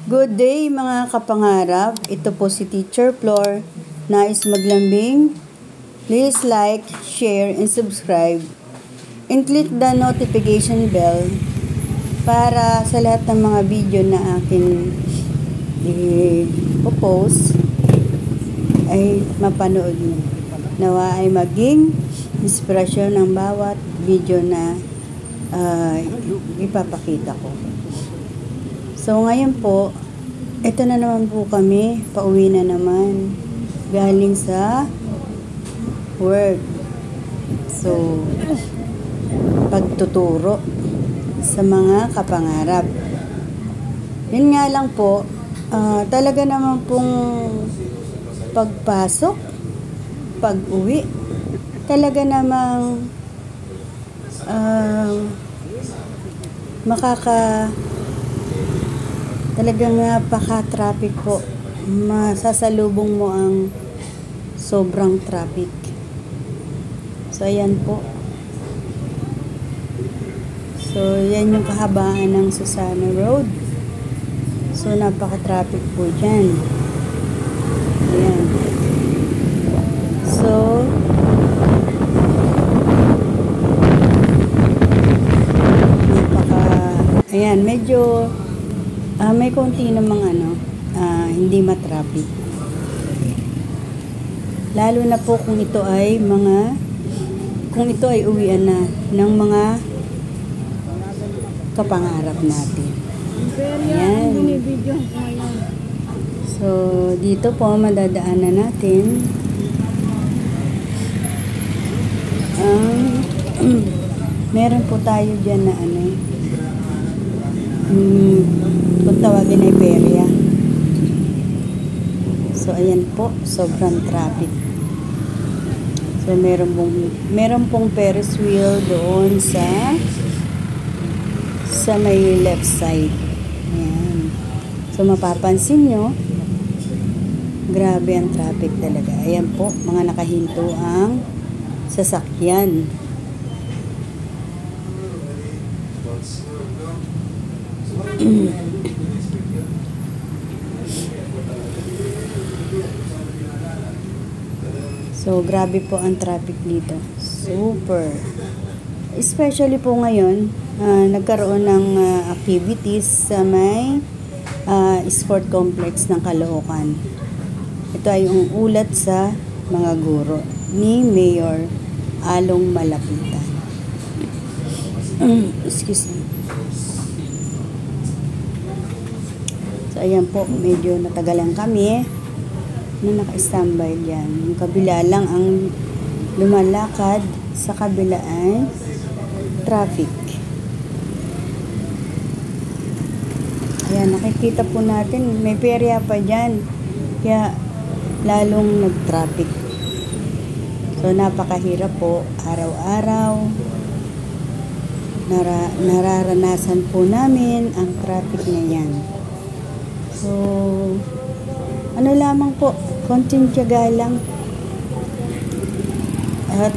Good day mga kapangarap, ito po si Teacher Flor. Nais maglambing? Please like, share, and subscribe. And click the notification bell para sa lahat ng mga video na akin i-post ay mapanood mo. Nawa ay maging inspirasyon ng bawat video na ipapakita ko. So ngayon po, ito na naman po kami, pauwi na naman, galing sa work. So, pagtuturo sa mga kapangarap. Yun nga lang po, talaga naman pong pagpasok, pag-uwi, talaga namang talagang napaka-traffic po. Masasalubong mo ang sobrang traffic. So, ayan po. So, yan yung kahabaan ng Susana Road. So, napaka-traffic po dyan. Ayan. So, ayan, medyo may konti namang hindi matraffic. Lalo na po kung ito ay uwian na ng mga kapangarap natin. Ayan. So, dito po madadaanan natin meron po tayo dyan na kung tawagin ay perya. So, ayan po, sobrang traffic. So, meron pong Ferris wheel doon sa may left side. Ayan. So, mapapansin nyo, grabe ang traffic talaga. Ayan po, mga nakahinto ang sasakyan. So, grabe po ang traffic dito. Super. Especially po ngayon, nagkaroon ng activities sa may sport complex ng Caloocan. Ito ay yung ulat sa mga guro ni Mayor Along Malapitan. Excuse me. So, ayan po, medyo natagalan kami na naka-standby dyan. Yung kabila lang ang lumalakad, sa kabila ay traffic. Ayan, nakikita po natin, may perya pa dyan. Kaya, lalong nag-traffic. So, napakahirap po, araw-araw. Nararanasan po namin ang traffic na yan. So, lamang po, konting tiyaga lang. At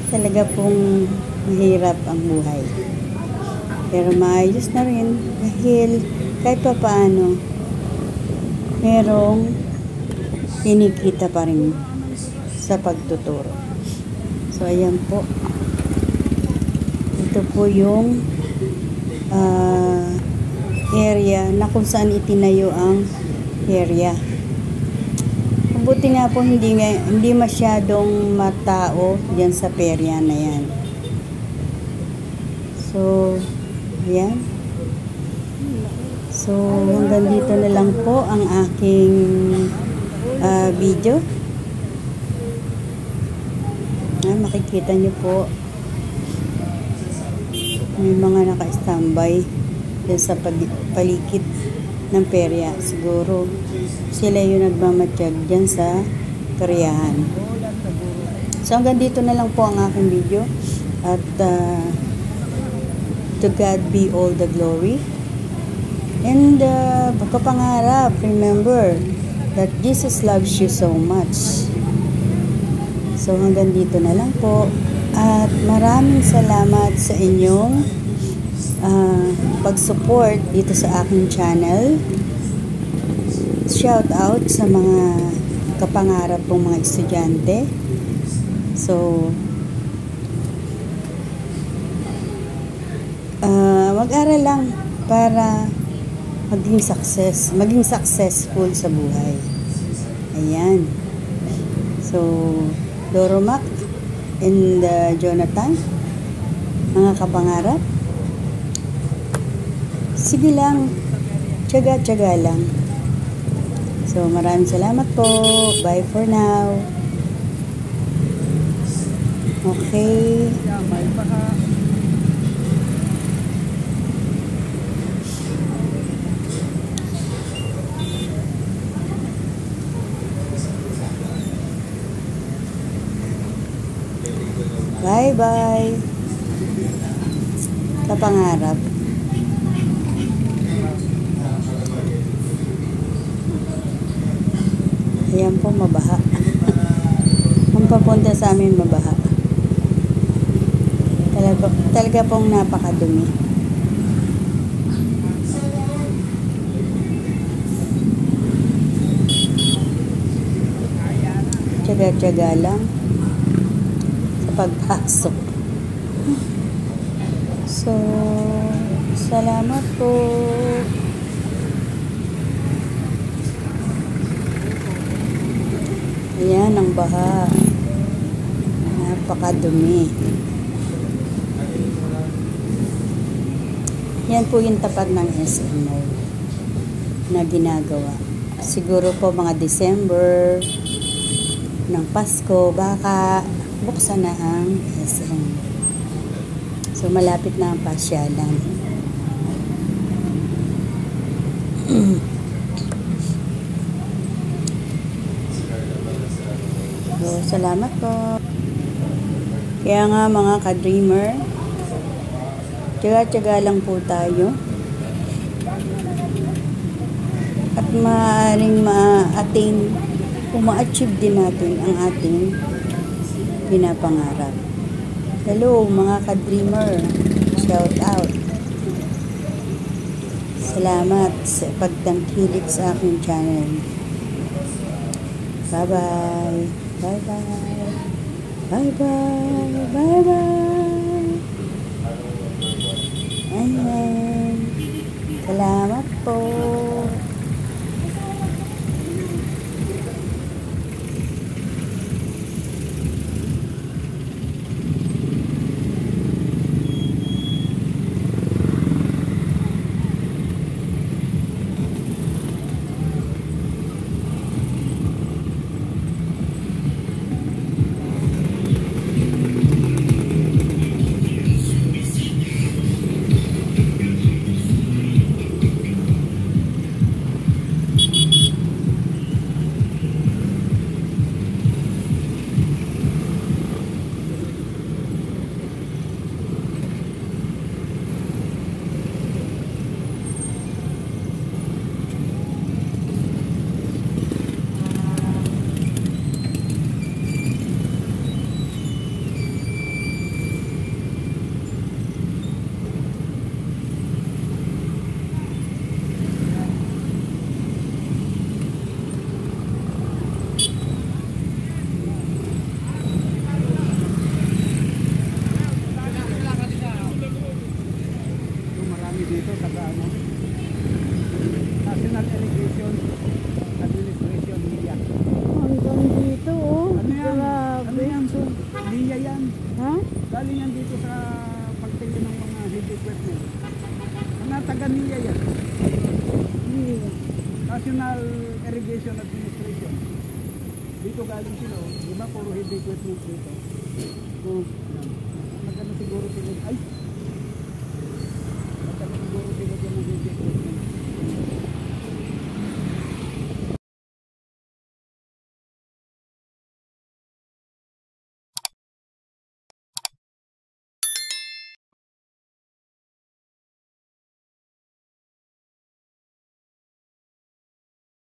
talaga pong mahirap ang buhay. Pero maayos na rin dahil kahit pa paano merong kinikita pa rin sa pagtuturo. So, ayan po. Ito po yung area na kung saan itinayo ang area. Buti nga po hindi masyadong matao diyan sa perya na yan. So, ayan. So, hanggang dito na lang po ang aking video. Makikita nyo po may mga naka-standby dyan sa paligid ng perya. Siguro sila yung nagmamatsyag dyan sa karyahan. So, hanggang dito na lang po ang aking video. At to God be all the glory. And pagkapangarap, remember that Jesus loves you so much. So, hanggang dito na lang po. At maraming salamat sa inyong pag-support dito sa aking channel. Shout out sa mga kapangarap kong mga estudyante. So, mag-aral lang para maging successful sa buhay. Ayan. So, Doromac and Jonathan, mga kapangarap, sige lang, tiyaga-tiyaga lang. So, maraming salamat po. Bye for now. Okay. Bye-bye. Kapangarap. Ayan po, mabaha. Ang papunta sa amin, mabaha. Talaga pong napakadumi. Tiyaga-tiyaga lang sa pagpasok. So, salamat po. Ayan ang baha. Napakadumi. Yan po yung tapat ng SM na ginagawa. Siguro po mga December ng Pasko, baka buksan na ang SM. So, malapit na ang pasyalan. So, salamat po. Kaya nga mga ka-dreamer, tiyaga-tiyaga lang po tayo. At maaaring ma-attain o ma-achieve din natin ang ating pinapangarap. Hello mga ka-dreamer. Shout out. Salamat sa pagtangkilik sa aking channel. Bye-bye. Bye-bye. Bye-bye. Bye-bye. Ayan. Salamat po. Dito sa National Irrigation Administration NIA. Hanggang dito, oh. Ano yan? Grabe. Ano yan? So, NIA yan. Ha? Galing yan dito sa pagtingin ng mga heavy equipment. Mga taga NIA yan. National Irrigation Administration. Dito galing sila. Di ba puro heavy equipment dito? Magkano siguro sila? Ay! Siguro sila dyan ng heavy equipment.